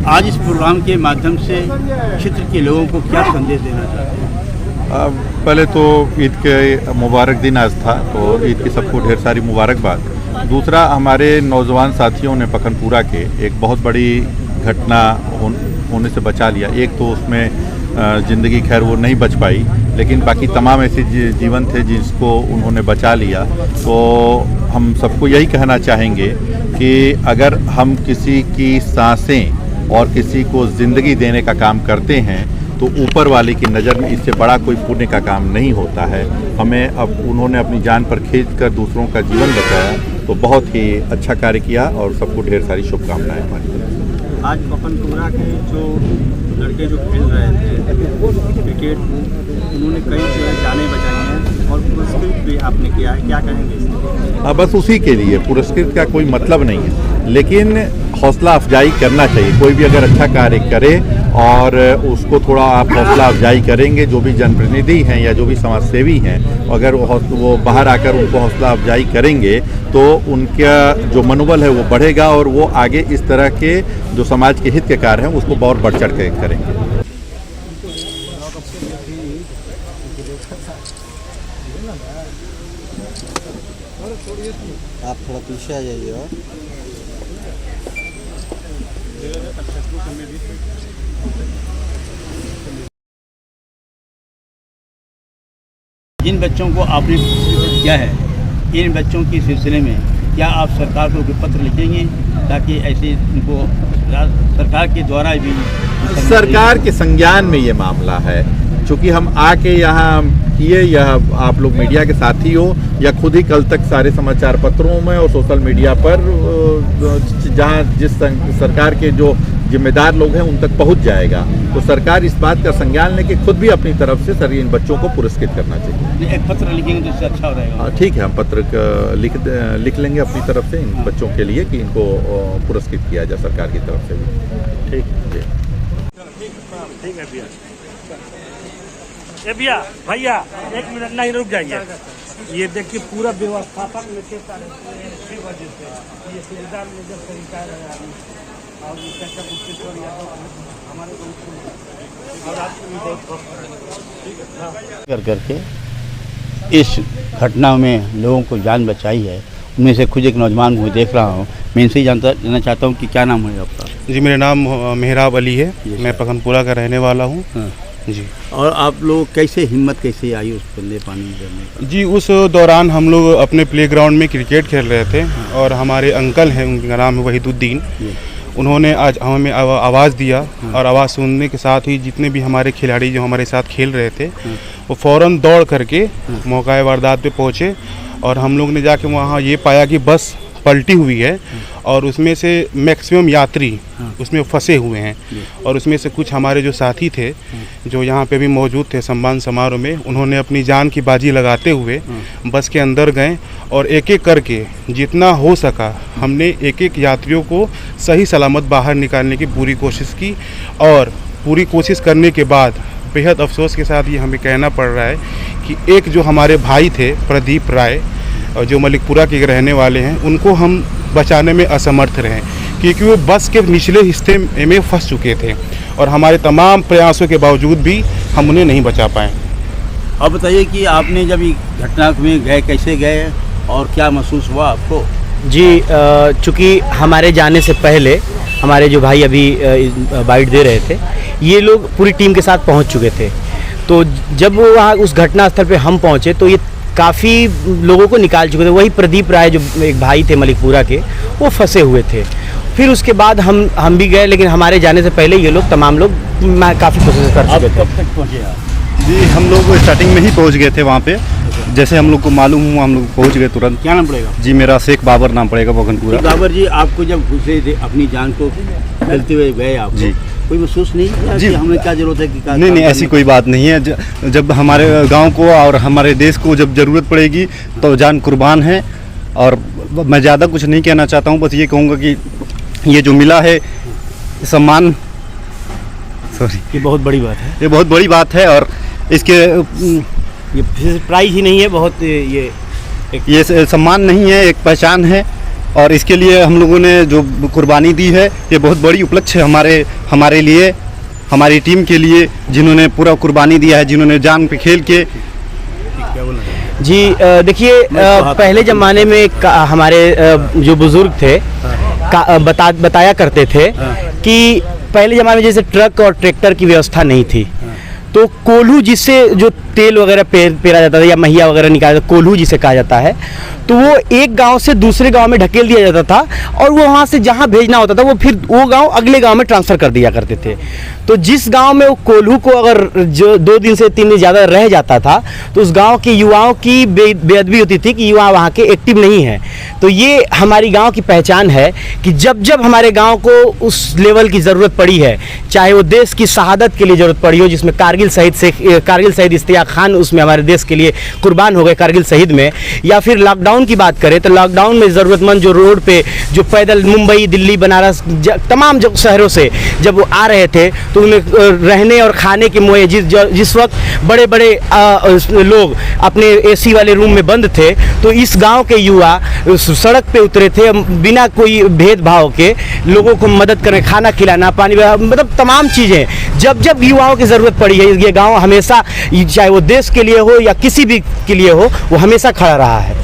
आज इस प्रोग्राम के माध्यम से क्षेत्र के लोगों को क्या संदेश देना चाहते हैं? पहले तो ईद के मुबारक दिन आज था, तो ईद की सबको ढेर सारी मुबारकबाद। दूसरा, हमारे नौजवान साथियों ने पखनपुरा के एक बहुत बड़ी घटना होने से बचा लिया। एक तो उसमें ज़िंदगी खैर वो नहीं बच पाई, लेकिन बाकी तमाम ऐसे जीवन थे जिसको उन्होंने बचा लिया। तो हम सबको यही कहना चाहेंगे कि अगर हम किसी की सांसें और किसी को ज़िंदगी देने का काम करते हैं तो ऊपर वाले की नज़र में इससे बड़ा कोई पुण्य का काम नहीं होता है। हमें अब उन्होंने अपनी जान पर खींच कर दूसरों का जीवन बचाया, तो बहुत ही अच्छा कार्य किया और सबको ढेर सारी शुभकामनाएं हमारी तरफ से। आज पखनपुरा के जो लड़के जो खेल रहे थे क्रिकेट, उन्होंने कई जगह जाने बचाई हैं और पुरस्कृत भी आपने किया है, क्या कहेंगे इसमें? बस उसी के लिए पुरस्कृत का कोई मतलब नहीं है, लेकिन हौसला अफजाई करना चाहिए। कोई भी अगर अच्छा कार्य करे और उसको थोड़ा आप हौसला अफजाई करेंगे, जो भी जनप्रतिनिधि हैं या जो भी समाज सेवी हैं, अगर वो बाहर आकर उनको हौसला अफजाई करेंगे तो उनका जो मनोबल है वो बढ़ेगा और वो आगे इस तरह के जो समाज के हित के कार्य हैं उसको और बढ़ चढ़ कर करेंगे। आप थोड़ा पीछे आ जाइए। और जिन बच्चों को आपने किया है, इन बच्चों के सिलसिले में क्या आप सरकार को कोई पत्र लिखेंगे ताकि ऐसे उनको सरकार के द्वारा भी? सरकार के संज्ञान में ये मामला है, चूँकि हम आके यहाँ किए, यह आप लोग मीडिया के साथी हो या खुद ही कल तक सारे समाचार पत्रों में और सोशल मीडिया पर जहाँ जिस सरकार के जो जिम्मेदार लोग हैं उन तक पहुँच जाएगा, तो सरकार इस बात का संज्ञान लेके खुद भी अपनी तरफ से सर इन बच्चों को पुरस्कृत करना चाहिए। एक पत्र लिखेंगे तो इससे अच्छा हो रहेगा। ठीक है, हम पत्र लिख लेंगे अपनी तरफ से इन बच्चों के लिए कि इनको पुरस्कृत किया जाए सरकार की तरफ से भी। ठीक है भैया। भैया भैया 1 मिनट नहीं रुक जाइए। ये देखिए पूरा व्यवस्थापक ये सुविधा मेजर तरीका है और हमारे कर करके इस घटना में लोगों को जान बचाई है। उनमें से खुद एक नौजवान को देख रहा हूँ, मैं इनसे जानना चाहता हूँ कि क्या नाम है आपका? जी, मेरा नाम मेहराब अली है, मैं पखनपुरा का रहने वाला हूँ। जी। और आप लोग कैसे हिम्मत कैसे आई उस बंदे पानी में करने का? जी, उस दौरान हम लोग अपने प्लेग्राउंड में क्रिकेट खेल रहे थे और हमारे अंकल हैं, उनका नाम है वहीदुद्दीन, उन्होंने आज हमें आवाज़ दिया और आवाज़ सुनने के साथ ही जितने भी हमारे खिलाड़ी जो हमारे साथ खेल रहे थे वो फ़ौरन दौड़ करके मौका वारदात पे पहुँचे और हम लोग ने जाके वहाँ ये पाया कि बस पलटी हुई है और उसमें से मैक्सिमम यात्री उसमें फंसे हुए हैं और उसमें से कुछ हमारे जो साथी थे जो यहाँ पे भी मौजूद थे सम्मान समारोह में, उन्होंने अपनी जान की बाजी लगाते हुए बस के अंदर गए और एक एक करके जितना हो सका हमने एक एक यात्रियों को सही सलामत बाहर निकालने की पूरी कोशिश की और पूरी कोशिश करने के बाद बेहद अफसोस के साथ ये हमें कहना पड़ रहा है कि एक जो हमारे भाई थे प्रदीप राय और जो मलिकपुरा के रहने वाले हैं, उनको हम बचाने में असमर्थ रहे क्योंकि वो बस के निचले हिस्से में फंस चुके थे और हमारे तमाम प्रयासों के बावजूद भी हम उन्हें नहीं बचा पाए। अब बताइए कि आपने जब ये घटना में गए, कैसे गए और क्या महसूस हुआ आपको? जी, चूँकि हमारे जाने से पहले हमारे जो भाई अभी बाइट दे रहे थे, ये लोग पूरी टीम के साथ पहुंच चुके थे। तो जब वहाँ उस घटना स्थल पे हम पहुँचे तो ये काफ़ी लोगों को निकाल चुके थे। वही प्रदीप राय जो एक भाई थे मलिकपुरा के, वो फंसे हुए थे। फिर उसके बाद हम भी गए, लेकिन हमारे जाने से पहले ये लोग तमाम लोग काफ़ी कोशिश कर चुके थे। कब तक पहुँचे आप? जी, हम लोग स्टार्टिंग में ही पहुंच गए थे वहाँ पे, जैसे हम लोग को मालूम हुआ हम लोग पहुंच गए तुरंत। क्या नाम पड़ेगा? जी, मेरा शेख बाबर नाम पड़ेगा पखनपुरा। बाबर जी, आपको जब घुसे थे अपनी जान को खेलते हुए गए आप जी, कोई महसूस नहीं किया कि हमें क्या जरूरत है कि नहीं, ऐसी कोई बात नहीं है। जब हमारे गांव को और हमारे देश को जब ज़रूरत पड़ेगी तो जान कुर्बान है। और मैं ज़्यादा कुछ नहीं कहना चाहता हूं, बस ये कहूँगा कि ये जो मिला है सम्मान, ये बहुत बड़ी बात है। ये बहुत बड़ी बात है और इसके ये प्राइज ही नहीं है, बहुत ये सम्मान नहीं है, एक पहचान है और इसके लिए हम लोगों ने जो कुर्बानी दी है ये बहुत बड़ी उपलक्ष्य है हमारे लिए, हमारी टीम के लिए, जिन्होंने पूरा कुर्बानी दिया है, जिन्होंने जान पे खेल के। जी देखिए पहले ज़माने में हमारे जो बुज़ुर्ग थे बताया करते थे कि पहले ज़माने में जैसे ट्रक और ट्रैक्टर की व्यवस्था नहीं थी, तो कोल्हू जिससे जो तेल वगैरह पेरा जाता था या महिया वगैरह निकाला जाता, कोल्हू जिसे कहा जाता है, तो वो एक गांव से दूसरे गांव में ढकेल दिया जाता था और वो वहाँ से जहाँ भेजना होता था वो फिर वो गांव अगले गांव में ट्रांसफ़र कर दिया करते थे। तो जिस गांव में वो कोल्हू को अगर जो 2 दिन से 3 दिन ज़्यादा रह जाता था तो उस गांव के युवाओं की बेअदबी होती थी कि युवा वहाँ के एक्टिव नहीं है। तो ये हमारी गाँव की पहचान है कि जब जब हमारे गाँव को उस लेवल की ज़रूरत पड़ी है, चाहे वो देश की शहादत के लिए ज़रूरत पड़ी हो, जिसमें कारगिल शहीद इश्तियाक खान उसमें हमारे देश के लिए कुर्बान हो गए कारगिल शहीद में, या फिर लॉकडाउन की बात करें तो लॉकडाउन में ज़रूरतमंद जो रोड पे जो पैदल मुंबई, दिल्ली, बनारस तमाम जो शहरों से जब वो आ रहे थे तो उन्हें रहने और खाने के मुहैया जिस वक्त बड़े बड़े लोग अपने एसी वाले रूम में बंद थे, तो इस गांव के युवा सड़क पे उतरे थे बिना कोई भेदभाव के, लोगों को मदद करें, खाना खिलाना, पानी, मतलब तमाम चीज़ें जब जब युवाओं की ज़रूरत पड़ी है ये गाँव हमेशा, चाहे वो देश के लिए हो या किसी भी के लिए हो, वो हमेशा खड़ा रहा है।